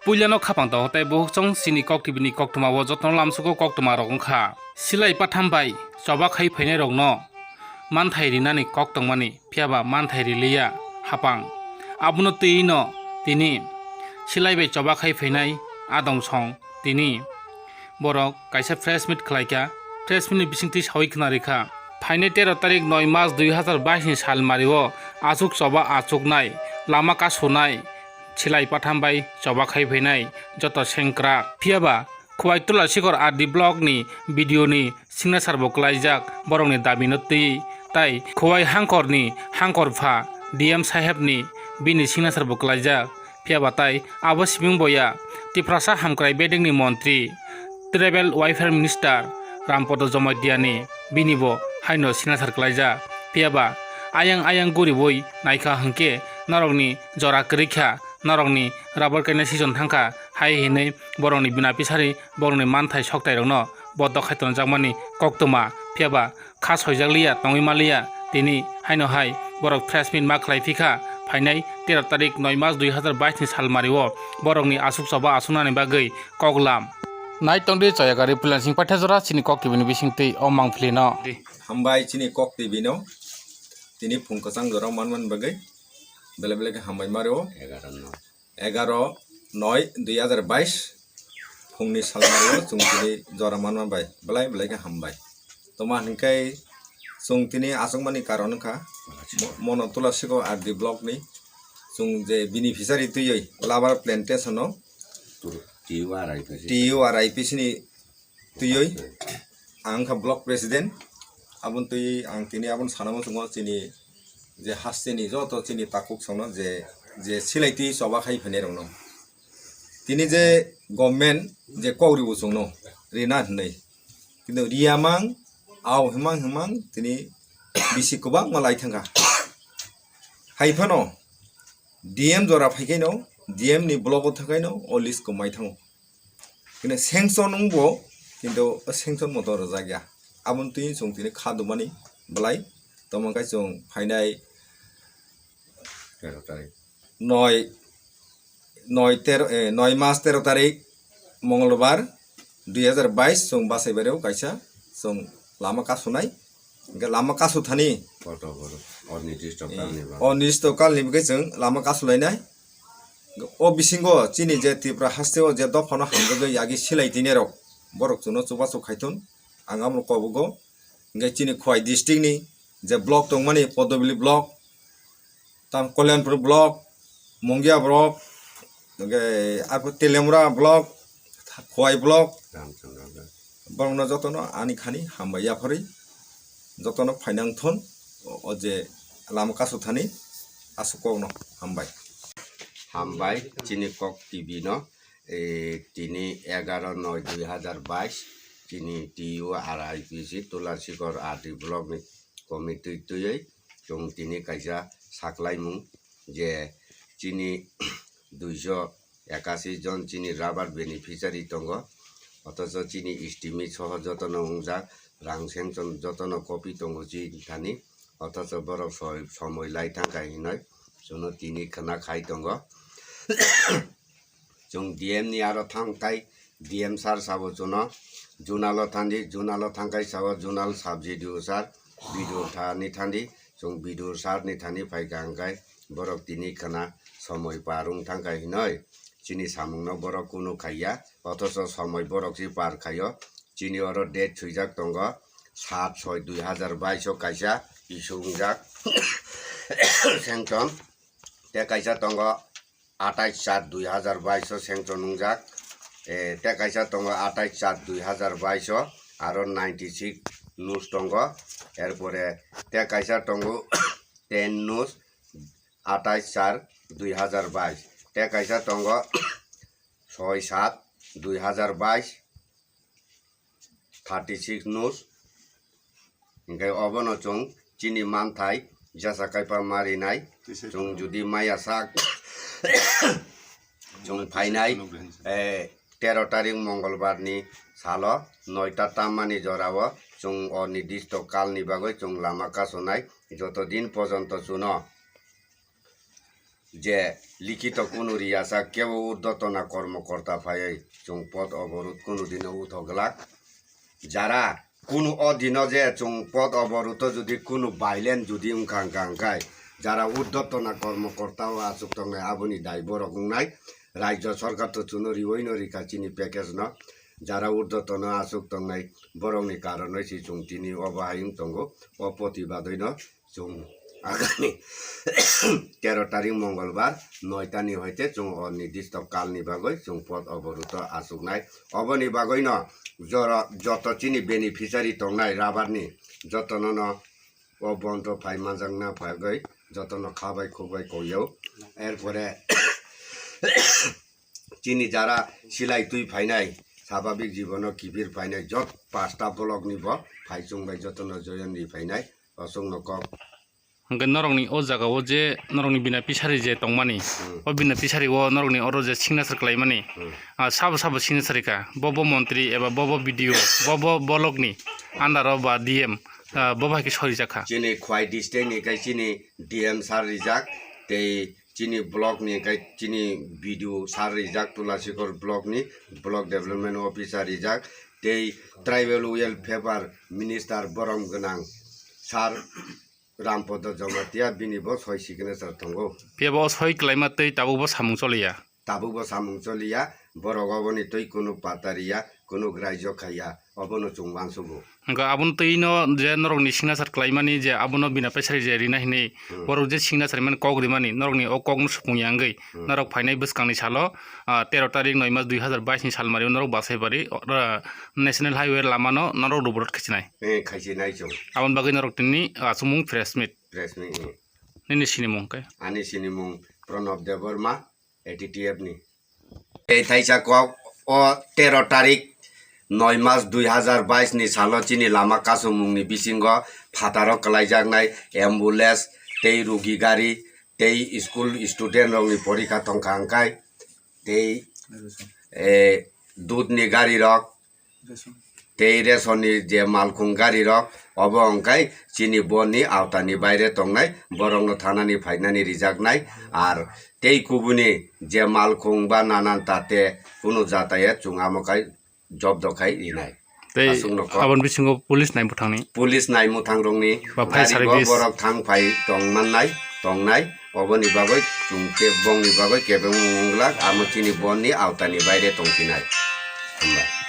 puilano khapang ta hotai bo chong sini kok tibini kok tuma wo jotno lamsuko kok tuma rok kha silai patham bai choba khai phainai rok no man thai rinani kok tongmani phiaba man thai rilia hapang abuno teino tini silai bai choba khai phainai adong song tini borok kaisa fresh meat khlaika fresh meat ni bisingti sawi khna rekha phainai 13 tarik 9 March 2022 ni Salmari o Achuk Choba Achuknai lama ka sunai silai patham bai choba khai phainai joto sengkra phiaba Khowau Tuirpc adi blog ni video ni signature bo klaijak borok ni dabi no tui tai Khowau hangkor ni hangkor pha DM saheb ni bini signature bo klaijak phiaba tai abo sibing boya Tuirpc hamkrai beding ni mantri Travel Welfare Minister Rampodo Jomadiani bini bo haino signature klaijak phiaba ayang guriboi naika hangke narokni jora krikha narokni rubber kaina season thangka hai hinai borokni bina pisari borokni manthai soktai rokno bodok khaiton jakmani koktoma phiaba kha soijakliya tongoi malia tini haino hai borok fresh meat ma khlai phika phainai 13 tarik 9 March 2022 ni Salmari o borokni Achuk Choba Achuknai bagui koklam nai tongde chayagari plansing pathajora chini kok tibini bisingtei omang phlino hambai chini kok tibino tini phungkasang jora manman bagai bele ke hambai maro 11/9/2022 phungni Salmari chung tini jora manman bai belai ke hambai toma hingkai chung tini asungmani karon kha mono Tuirpc adi blog ni chung je beneficiary tuyoi Lahar plantation no Tuirpc ni tuyoi angka block president abun tui ang tini abun sanamo sungo chini je hasteni joto chini takuk songno je silaiti choba khai phainai rokno tini je government je kogri busungno rina hnei kintu riamang aw himang tini bisi kubang malai thanga haifano DM jora phaikaino DM ni blog thakaino o list ko mai thango kina sanction ungbo kintu sanction motor jagya abun tui chung tini khadumani belai tomangkai chung phainai 9 March 13 tarik Mongolbar 2022 chung basai bareu kaisa chung lama ka sunai lama ka suthani অনিষ্ট কাল নিবগে जों Lama कासुलायनाय o bisingo chini je Tripura hasteo je dofano hamgo yagi silaitine rok borok chuno chuba chu khaitun angam kobugo nge chini Khowau district ni je block tongmani Podobili block tam Kolyanpur block Mongia block nge apo Telemura block Khowau block borokno jotono ani khani hambaya phari jotono phainang thon o je lama kasuthani asukogno hambai chini kok TV no tini 11/9/2022 chini Tuirpc Tuirpc adi blog ni komite tuyai chung tini kaisa saklaimung je chini 281 jon chini rubber beneficiary tongo otoso chini estimate soho jotono ungjak rang sanction jotono copy tongo thani otoso borok somoy lai thangkai hinoi jono tini khana khai tongo chung DM ni aro thangkai DM sar sabo jono junalo thangkai sabo junal subsidio sar video thani thandi chung video sar ni thani phai gangkai borok tini khana somoy parung thangkai hinoi chini samungno borok kuno khaya otoso somoy borok si par khayo chini oro date chuijak tongo 7/6/2022 kaisa isungjak sanction te kaisa tongo 28/4/2022 sanction ungjak te kaisa tongo 28/4/2022 aro 96 news tongo erpore te kaisa tongo 10 news 28/4/2022 te kaisa tongo 6/7/2022 36 news ingkai obono chung chini manthai jasa kaipa marinai chung judi maya sak chung phainai 13 tarik Mongolbar ni salo 9 ta tamani jorao chung onidishto kal ni bagoi chung lama kasunai joto din porjonto chuno যে লিখিত কোনো রিয়াসা কেউ ঊর্ধ্বতনা কর্মকর্তা phi চুং পদ অবরোধ কোনোদিনও উঠগলাক যারা কোনো অধীন যে চুং পদ অবরোধ যদি কোনো বাইলেন যদি উঙ্কাঙ্কাঙ্কায় যারা ঊর্ধ্বতনা কর্মকর্তা ও আচুক তংনাই আবনি দায়িত্ব রকমনাই রাজ্য সরকার তো চুনো রিওই নরিকা চিনি প্যাকেজ ন যারা ঊর্ধ্বতন আচুক তংনাই বরংনি কারণে সি চুং তিনি অবাহায়ুং তঙ্গো অপ্রতিবাদই ন চুং আগামী 13 তারিখ মঙ্গলবার 9টানি হইতে চুং অনির্দিষ্ট কালনি বাগৈ চুং পদ অবরোধ আচুকনাই অবনি বাগৈ ন যত চিনি বেনিফিসারি তংনাই রাবারনি যতন ন অবন্ত ফাই মাজাং না ফাগৈ যতন খাবাই খুবাই কইও এরপরে চিনি যারা সিলাই তুই ফাইনাই স্বাভাবিক জীবন কিবির ফাইনাই যত 5টা ব্লক নিব ফাইচুং বাই যতন জয়ন নি ফাইনাই অসং নকক hingga norongni o jaga o je norongni bina pisari je tongmani o bina pisari o norongni oro je signature klaimani sabo sabo signature ka bobo mantri eba bobo video bobo bologni under ba dm bobo ki sori jaka chini khwai district ni kai chini dm sar rijak tei chini block ni kai chini video sar rijak tulasikor block ni block development officer rijak tei tribal welfare minister borong ganang sar Ramapada Jamatia বিনিব 6 signature তঙ্গো পেবো 6 ক্লাইমা তৈ তাবুবো সামুং চলিয়া তাবুবো সামুং চলিয়া বরগবনি তৈ কোনো পাতারিয়া কোনো গ্রাইজ খাইয়া অবনো চুংবান সুবো hingga abun tei no je norongni signature klaimani je abono bina pesari je rina hine borok je signature man kogri mani norongni o kogno supungya angei norok phainai buskangni salo 13 tarik 9 mas 2022 ni salmari norok basai bari national highway lamano norok robrot khichinai খাইছিনাই চং abun bagai norok tinni sumung fresh meat প্রেসমি nini sinimung kai আনি সিনিমুং Pranab Debbarma ATTF নি এই থাইসা cock ও 13 তারিখ 9 মাস 2022 ni salo chini lama kasumungni bisingo phataro kalaijak ambulance tei rugi gari tei school student rokni porikha tongkha angkai tei dud ni gari rok tei resoni je malkhung gari rok obo angkai chini bonni awtani baire tongnai borongno thanani phainani rijaknai ar tei kubuni je malkhung ba nanan tate kuno jatayat chungamokai job dokai inai tei abon bisingo police nai buthangni police নাই মুথাং রংনি Ba fire service. বরক থাং phi টংমাননাই টংনাই অবনি বাগৈ চুংকে বংনি বাগৈ কেবেং মুংলাক আমচিনি বননি আওতানি বাইরে টংছিনাই আমরা